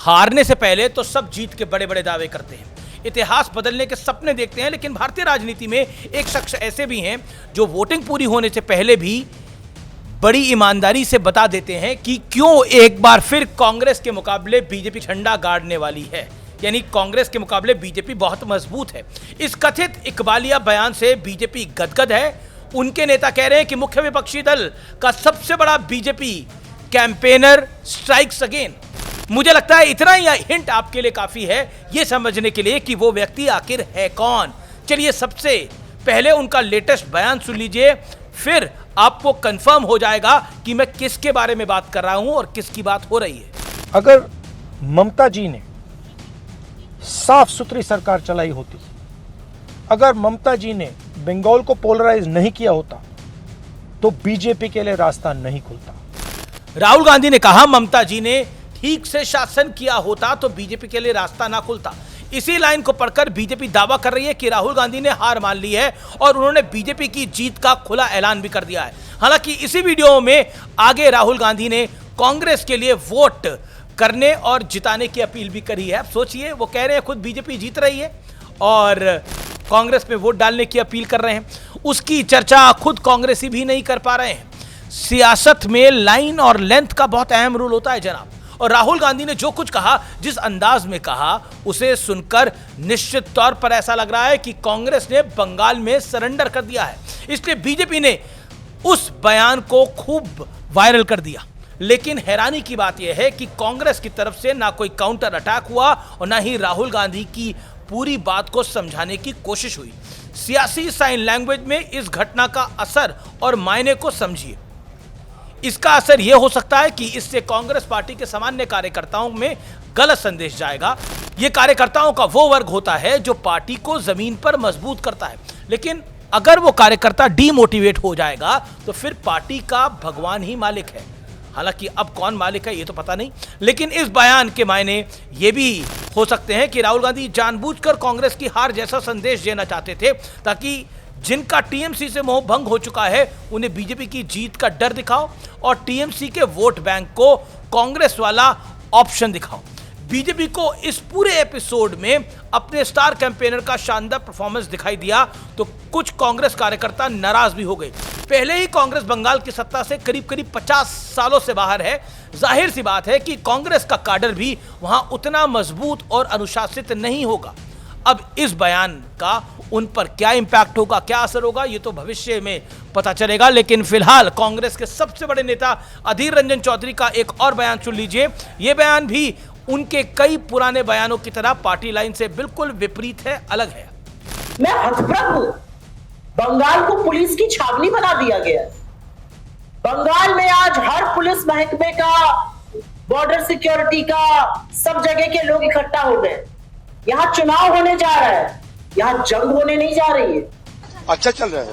हारने से पहले तो सब जीत के बड़े बड़े दावे करते हैं, इतिहास बदलने के सपने देखते हैं, लेकिन भारतीय राजनीति में एक शख्स ऐसे भी हैं जो वोटिंग पूरी होने से पहले भी बड़ी ईमानदारी से बता देते हैं कि क्यों एक बार फिर कांग्रेस के मुकाबले बीजेपी झंडा गाड़ने वाली है, यानी कांग्रेस के मुकाबले बीजेपी बहुत मजबूत है। इस कथित इकबालिया बयान से बीजेपी गदगद है। उनके नेता कह रहे हैं कि मुख्य विपक्षी दल का सबसे बड़ा बीजेपी कैंपेनर स्ट्राइक्स अगेन। मुझे लगता है इतना ही हिंट आपके लिए काफी है यह समझने के लिए कि वो व्यक्ति आखिर है कौन। चलिए सबसे पहले उनका लेटेस्ट बयान सुन लीजिए, फिर आपको कंफर्म हो जाएगा कि मैं किसके बारे में बात कर रहा हूं और किसकी बात हो रही है। अगर ममता जी ने साफ सुथरी सरकार चलाई होती, अगर ममता जी ने बंगाल को पोलराइज नहीं किया होता, तो बीजेपी के लिए रास्ता नहीं खुलता। राहुल गांधी ने कहा ममता जी ने ठीक से शासन किया होता तो बीजेपी के लिए रास्ता ना खुलता। इसी लाइन को पढ़कर बीजेपी दावा कर रही है कि राहुल गांधी ने हार मान ली है और उन्होंने बीजेपी की जीत का खुला ऐलान भी कर दिया है। हालांकि इसी वीडियो में आगे राहुल गांधी ने कांग्रेस के लिए वोट करने और जिताने की अपील भी करी है। अब सोचिए, वो कह रहे हैं खुद बीजेपी जीत रही है और कांग्रेस में वोट डालने की अपील कर रहे हैं। उसकी चर्चा खुद कांग्रेसी भी नहीं कर पा रहे हैं। सियासत में लाइन और लेंथ का बहुत अहम रोल होता है जनाब, और राहुल गांधी ने जो कुछ कहा, जिस अंदाज में कहा, उसे सुनकर निश्चित तौर पर ऐसा लग रहा है कि कांग्रेस ने बंगाल में सरेंडर कर दिया है। इसलिए बीजेपी ने उस बयान को खूब वायरल कर दिया। लेकिन हैरानी की बात यह है कि कांग्रेस की तरफ से ना कोई काउंटर अटैक हुआ और ना ही राहुल गांधी की पूरी बात को समझाने की कोशिश हुई। सियासी साइन लैंग्वेज में इस घटना का असर और मायने को समझिए। इसका असर यह हो सकता है कि इससे कांग्रेस पार्टी के सामान्य कार्यकर्ताओं में गलत संदेश जाएगा। यह कार्यकर्ताओं का वो वर्ग होता है जो पार्टी को जमीन पर मजबूत करता है, लेकिन अगर वो कार्यकर्ता डीमोटिवेट हो जाएगा तो फिर पार्टी का भगवान ही मालिक है। हालांकि अब कौन मालिक है ये तो पता नहीं, लेकिन इस बयान के मायने ये भी हो सकते हैं कि राहुल गांधी जानबूझकर कांग्रेस की हार जैसा संदेश देना चाहते थे, ताकि जिनका टीएमसी से मोह भंग हो चुका है उन्हें बीजेपी की जीत का डर दिखाओ और टीएमसी के वोट बैंक को कांग्रेस वाला ऑप्शन दिखाओ। बीजेपी को इस पूरे एपिसोड में अपने स्टार कैंपेनर का शानदार परफॉर्मेंस दिखाई दिया तो कुछ कांग्रेस कार्यकर्ता नाराज भी हो गए। पहले ही कांग्रेस बंगाल की सत्ता से करीब करीब 50 सालों से बाहर है। जाहिर सी बात है कि कांग्रेस का काडर भी वहां उतना मजबूत और अनुशासित नहीं होगा। अब इस बयान का उन पर क्या इंपैक्ट होगा, क्या असर होगा, ये तो भविष्य में पता चलेगा। लेकिन फिलहाल कांग्रेस के सबसे बड़े नेता अधीर रंजन चौधरी का एक और बयान सुन लीजिए। यह बयान भी उनके कई पुराने बयानों की तरह पार्टी लाइन से बिल्कुल विपरीत है, अलग है। मैं हतप्रभ हूं। बंगाल को पुलिस की छावनी बना दिया गया। बंगाल में आज हर पुलिस महकमे का, बॉर्डर सिक्योरिटी का, सब जगह के लोग इकट्ठा हो गए। यहां चुनाव होने जा रहा है, यहां जंग होने नहीं जा रही है। अच्छा चल रहा है,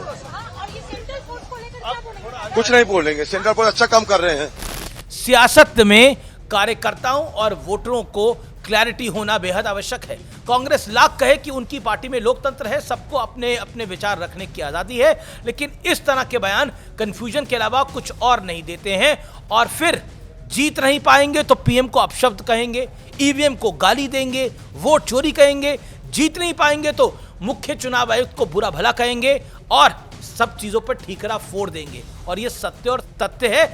कुछ नहीं बोलेंगे, सेंट्रल फोर्स अच्छा काम कर रहे हैं। सियासत में कार्यकर्ताओं और वोटरों को क्लैरिटी होना बेहद आवश्यक है। कांग्रेस लाख कहे कि उनकी पार्टी में लोकतंत्र है, सबको अपने अपने विचार रखने की आजादी है, लेकिन इस तरह के बयान कंफ्यूजन के अलावा कुछ और नहीं देते हैं। और फिर जीत नहीं पाएंगे तो पीएम को अपशब्द कहेंगे, ईवीएम को गाली देंगे, वोट चोरी कहेंगे। जीत नहीं पाएंगे तो मुख्य चुनाव आयुक्त को बुरा भला कहेंगे और सब चीजों पर ठीकरा फोड़ देंगे। और यह सत्य और तथ्य है